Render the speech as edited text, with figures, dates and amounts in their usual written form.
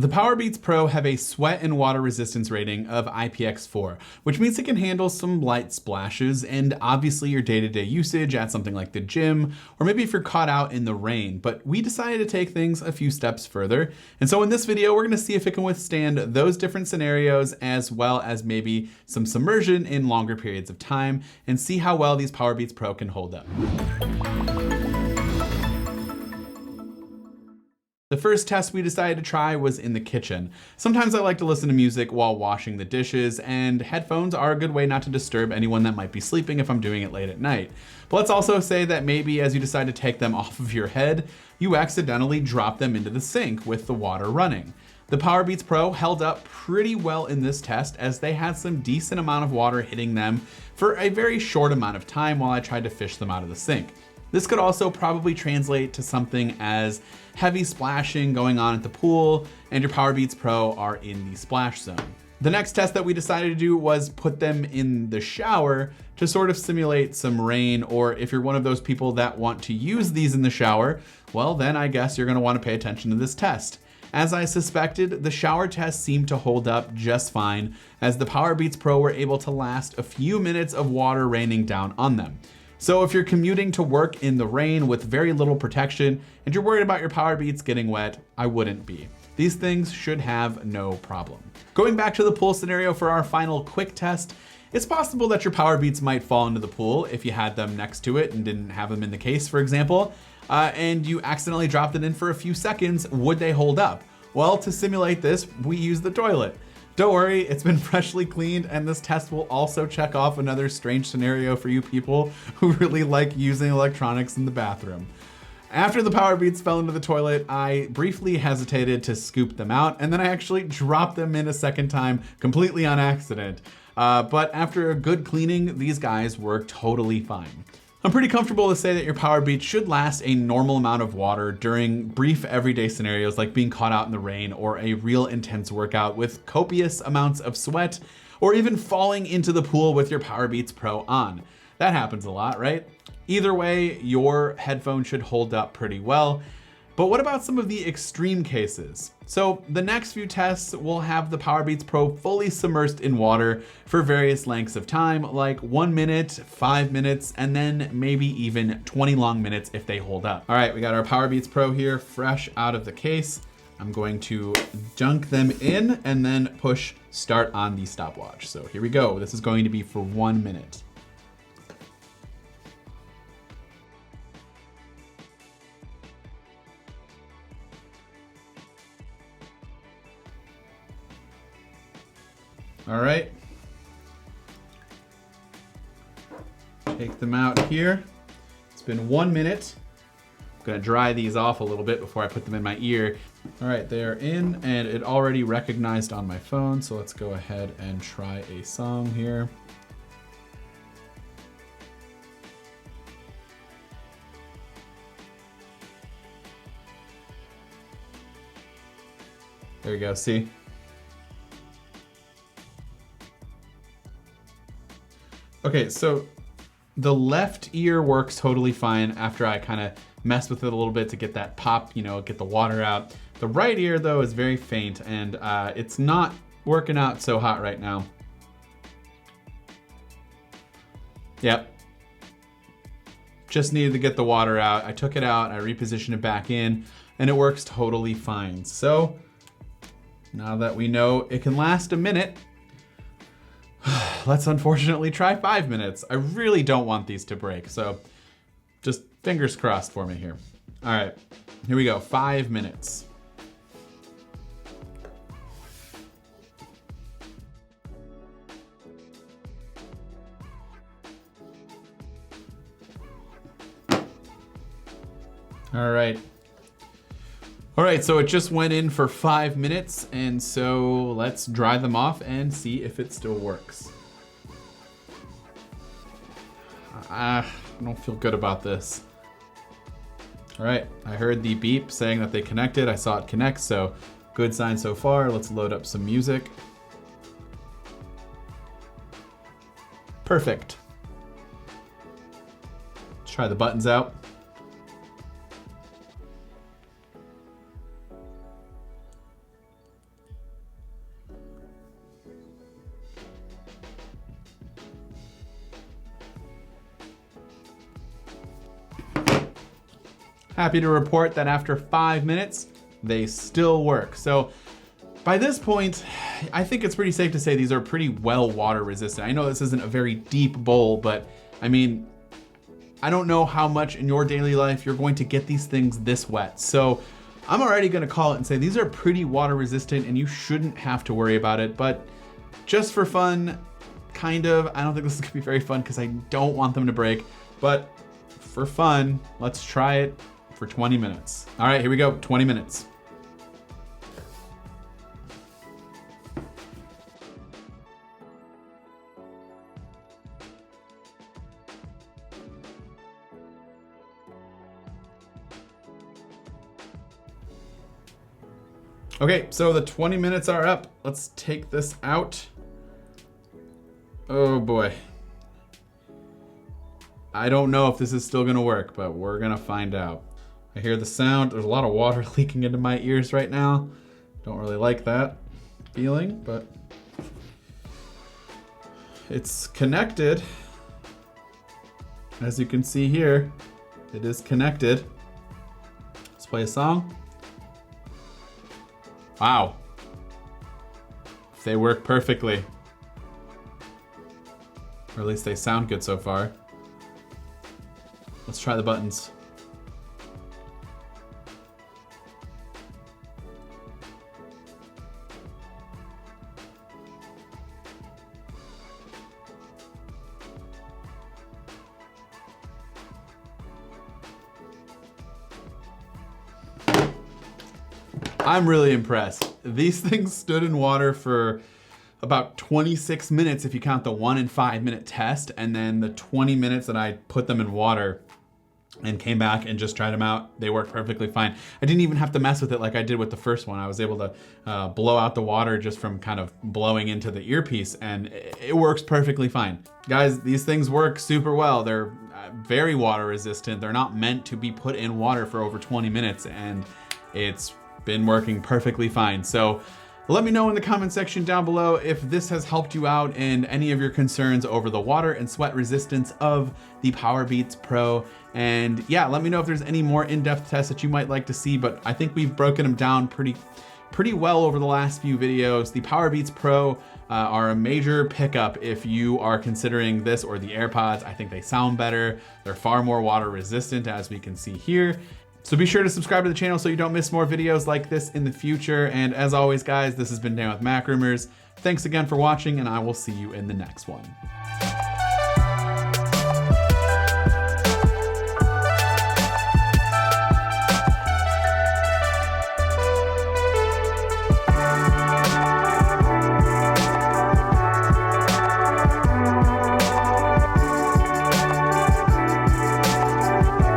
The Powerbeats Pro have a sweat and water resistance rating of IPX4, which means it can handle some light splashes and obviously your day-to-day usage at something like the gym, or maybe if you're caught out in the rain. But we decided to take things a few steps further. And so in this video, we're gonna see if it can withstand those different scenarios, as well as maybe some submersion in longer periods of time, and see how well these Powerbeats Pro can hold up. The first test we decided to try was in the kitchen. Sometimes I like to listen to music while washing the dishes, and headphones are a good way not to disturb anyone that might be sleeping if I'm doing it late at night. But let's also say that maybe as you decide to take them off of your head, you accidentally drop them into the sink with the water running. The Powerbeats Pro held up pretty well in this test, as they had some decent amount of water hitting them for a very short amount of time while I tried to fish them out of the sink. This could also probably translate to something as heavy splashing going on at the pool, and your Powerbeats Pro are in the splash zone. The next test that we decided to do was put them in the shower to sort of simulate some rain, or if you're one of those people that want to use these in the shower, well then I guess you're gonna wanna pay attention to this test. As I suspected, the shower test seemed to hold up just fine, as the Powerbeats Pro were able to last a few minutes of water raining down on them. So if you're commuting to work in the rain with very little protection and you're worried about your Powerbeats getting wet, I wouldn't be. These things should have no problem. Going back to the pool scenario for our final quick test, it's possible that your Powerbeats might fall into the pool if you had them next to it and didn't have them in the case, for example, and you accidentally dropped it in for a few seconds. Would they hold up? Well, to simulate this, we use the toilet. Don't worry, it's been freshly cleaned, and this test will also check off another strange scenario for you people who really like using electronics in the bathroom. After the Powerbeats fell into the toilet, I briefly hesitated to scoop them out, and then I actually dropped them in a second time, completely on accident. But after a good cleaning, these guys were totally fine. I'm pretty comfortable to say that your Powerbeats should last a normal amount of water during brief everyday scenarios like being caught out in the rain, or a real intense workout with copious amounts of sweat, or even falling into the pool with your Powerbeats Pro on. That happens a lot, right? Either way, your headphone should hold up pretty well. But what about some of the extreme cases? So the next few tests will have the Powerbeats Pro fully submersed in water for various lengths of time, like 1 minute, 5 minutes, and then maybe even 20 long minutes if they hold up. All right, we got our Powerbeats Pro here fresh out of the case. I'm going to dunk them in and then push start on the stopwatch. So here we go. This is going to be for 1 minute. All right, take them out here. It's been 1 minute. I'm gonna dry these off a little bit before I put them in my ear. All right, they're in, and it already recognized on my phone, so let's go ahead and try a song here. There you go, see? Okay, so the left ear works totally fine after I kind of mess with it a little bit to get that pop, you know, get the water out. The right ear though is very faint, and it's not working out so hot right now. Yep. Just needed to get the water out. I took it out, I repositioned it back in, and it works totally fine. So now that we know it can last a minute, let's unfortunately try 5 minutes. I really don't want these to break, so just fingers crossed for me here. All right, here we go, 5 minutes. All right. All right, so it just went in for 5 minutes, and so let's dry them off and see if it still works. I don't feel good about this. All right, I heard the beep saying that they connected. I saw it connect, so good sign so far. Let's load up some music. Perfect. Let's try the buttons out. Happy to report that after 5 minutes, they still work. So by this point, I think it's pretty safe to say these are pretty well water resistant. I know this isn't a very deep bowl, but I mean, I don't know how much in your daily life you're going to get these things this wet. So I'm already gonna call it and say these are pretty water resistant and you shouldn't have to worry about it, but just for fun, kind of, I don't think this is gonna be very fun because I don't want them to break, but for fun, let's try it for 20 minutes. All right, here we go, 20 minutes. Okay, so the 20 minutes are up. Let's take this out. Oh boy. I don't know if this is still gonna work, but we're gonna find out. I hear the sound. There's a lot of water leaking into my ears right now. Don't really like that feeling, but it's connected. As you can see here, it is connected. Let's play a song. Wow. They work perfectly. Or at least they sound good so far. Let's try the buttons. I'm really impressed. These things stood in water for about 26 minutes if you count the 1 and 5 minute test, and then the 20 minutes that I put them in water and came back and just tried them out. They worked perfectly fine. I didn't even have to mess with it like I did with the first one. I was able to blow out the water just from kind of blowing into the earpiece, and it works perfectly fine. Guys, these things work super well. They're very water resistant. They're not meant to be put in water for over 20 minutes, and it's been working perfectly fine. So let me know in the comment section down below if this has helped you out in any of your concerns over the water and sweat resistance of the Powerbeats Pro. And yeah, let me know if there's any more in-depth tests that you might like to see, but I think we've broken them down pretty well over the last few videos. The Powerbeats Pro are a major pickup if you are considering this or the AirPods. I think they sound better. They're far more water resistant, as we can see here. So be sure to subscribe to the channel so you don't miss more videos like this in the future. And as always, guys, this has been Dan with Mac Rumors. Thanks again for watching, and I will see you in the next one.